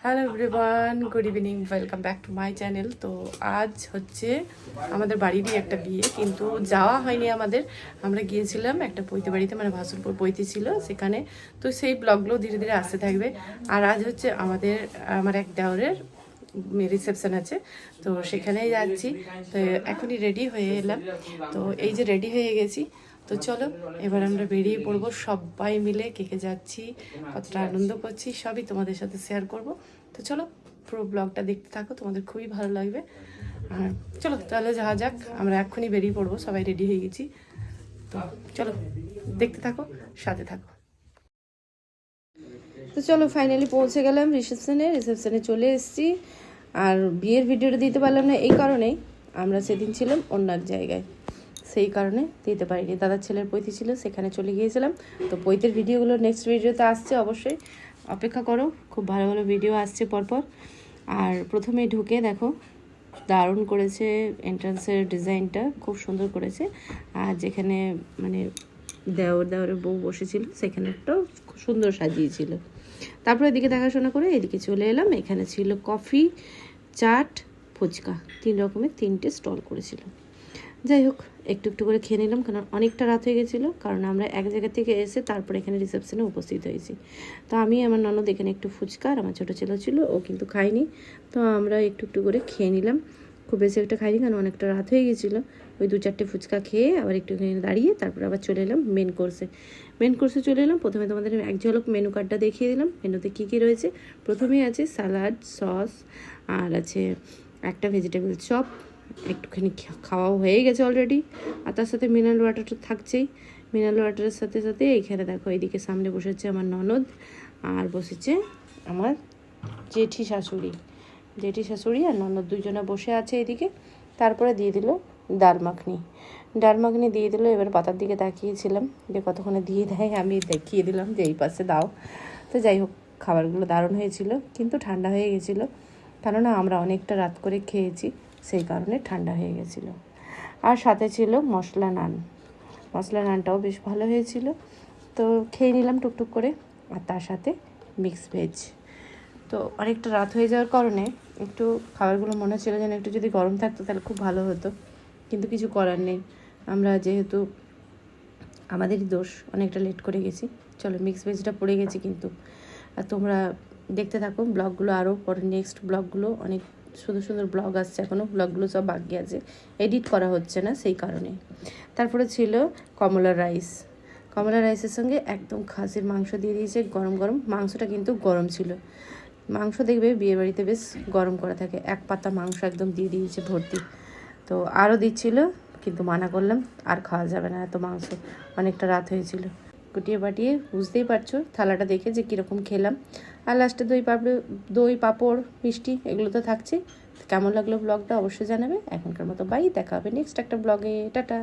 Hello everyone, good evening, welcome back to my channel. তো আজ হচ্ছে আমাদের বাড়িরই একটা বিয়ে, কিন্তু যাওয়া হয়নি আমাদের। আমরা গিয়েছিলাম একটা পৈতে বাড়িতে, মানে ভাসুরপুর পৈতে ছিল সেখানে। তো সেই ব্লগগুলো ধীরে ধীরে আসতে থাকবে। আর আজ হচ্ছে আমার এক দেওরের রিসেপশন আছে, তো সেখানেই যাচ্ছি। তো এখনই রেডি হয়ে এলাম। তো এই যে রেডি হয়ে গেছি, তো চলো এবার আমরা বেরিয়ে পড়বো সবাই মিলে। কে কে যাচ্ছি, কতটা আনন্দ করছি, সবই তোমাদের সাথে শেয়ার করব। তো চলো পুরো ব্লগটা দেখতে থাকো, তোমাদের খুবই ভালো লাগবে। আর চলো তাহলে যাওয়া যাক, আমরা এক্ষুনি বেরিয়ে পড়বো, সবাই রেডি হয়ে গেছি। তো চলো দেখতে থাকো, সাথে থাকো। তো চলো ফাইনালি পৌঁছে গেলাম রিসেপশনে চলে এসেছি। আর বিয়ের ভিডিওটা দিতে পারলাম না এই কারণেই, আমরা সেদিন ছিলাম অন্য এক জায়গায়, সেই কারণে দিতে পারিনি। দাদার ছেলের পৈতে ছিল, সেখানে চলে গিয়েছিলাম। তো পৈতের ভিডিওগুলো নেক্সট ভিডিওতে আসছে, অবশ্যই অপেক্ষা করো, খুব ভালো ভালো ভিডিও আসছে পরপর। আর প্রথমেই ঢুকে দেখো দারুণ করেছে, এন্ট্রান্সের ডিজাইনটা খুব সুন্দর করেছে। আর যেখানে মানে দেওরের বউ বসেছিল সেখানে একটা খুব সুন্দর সাজিয়েছিল। তারপরে এদিকে দেখাশোনা করে এদিকে চলে এলাম। এখানে ছিল কফি, চাট, ফুচকা, 3 রকমের 3টে স্টল করেছিল। যাই হোক একটু একটু করে খেয়ে নিলাম, কারণ অনেকটা রাত হয়ে গেছিলো। কারণ আমরা এক জায়গা থেকে এসে তারপর এখানে রিসেপশনে উপস্থিত হয়েছি। তো আমি আমার ননদ এখানে একটু ফুচকা, আর আমার ছোটো ছেলে ছিল, ও কিন্তু খায়নি। তো আমরা একটু একটু করে খেয়ে নিলাম, খুব বেশি একটা খাইনি কারণ অনেকটা রাত হয়ে গেছিলো। ওই 2-4টে ফুচকা খেয়ে আবার একটুখানি দাঁড়িয়ে তারপর আবার চলে এলাম মেন কোর্সে চলে এলাম। প্রথমে তোমাদের এক ঝলক মেনু কার্ডটা দেখিয়ে দিলাম, মেনুতে কী কী রয়েছে। প্রথমেই আছে স্যালাড, সস, আর আছে একটা ভেজিটেবল চপ, একটুখানি খাওয়াও হয়ে গেছে অলরেডি। আর তার সাথে মিনারেল ওয়াটারটা থাকছেই। মিনারেল ওয়াটারের সাথে সাথে এইখানে দেখো এইদিকে সামনে বসেছে আমার ননদ, আর বসেছে আমার জেঠি শাশুড়ি আর ননদ, দুজনে বসে আছে এদিকে। তারপরে দিয়ে দিল ডাল মাখনি দিয়ে দিল। এবার পাতার দিকে তাকিয়েছিলাম যে কতক্ষণে দিয়ে দেয়, আমি দেখিয়ে দিলাম যে এই পাশে দাও। তো যাই হোক খাবারগুলো দারুণ হয়েছিল, কিন্তু ঠান্ডা হয়ে গেছিলো, কেননা আমরা অনেকটা রাত করে খেয়েছি, সেই কারণে ঠান্ডা হয়ে গেছিল। আর সাথে ছিল মশলা নানটাও বেশ ভালো হয়েছিল। তো খেয়ে নিলাম টুকটুক করে। আর তার সাথে মিক্স ভেজ। তো অনেকটা রাত হয়ে যাওয়ার কারণে একটু খাবারগুলো মনে ছিল যেন একটু যদি গরম থাকতো তাহলে খুব ভালো হতো, কিন্তু কিছু করার নেই। আমরা যেহেতু আমাদেরই দোষ, অনেকটা লেট করে গেছি। চলো মিক্স ভেজটা পড়ে গেছি কিন্তু। আর তোমরা দেখতে থাকো ব্লগগুলো, আরও পরে নেক্সট ব্লগগুলো অনেক সুন্দর সুন্দর ব্লগ আসছে, এখনও ব্লগগুলো সব বাকি আছে, এডিট করা হচ্ছে না সেই কারণে। তারপরে ছিল কমলা রাইসের সঙ্গে একদম খাসির মাংস দিয়ে দিয়েছে গরম গরম। মাংসটা কিন্তু গরম ছিল। মাংস দেখবে বিয়েবাড়িতে বেশ গরম করা থাকে, এক পাতা মাংস একদম দিয়ে দিয়েছে ভর্তি। তো আরও দিচ্ছিল, কিন্তু মানা করলাম, আর খাওয়া যাবে না এত মাংস, অনেকটা রাত হয়েছিল। গুটিয়ে বাটিয়ে বুঝতেই পারছো থালাটা দেখে যে কীরকম খেলাম। আর লাস্টে দই পাঁপড় মিষ্টি এগুলো তো থাকছে। কেমন লাগলো ব্লগটা অবশ্যই জানাবে। এখনকার মতো বাই, দেখা হবে নেক্সট একটা ব্লগে, টাটা।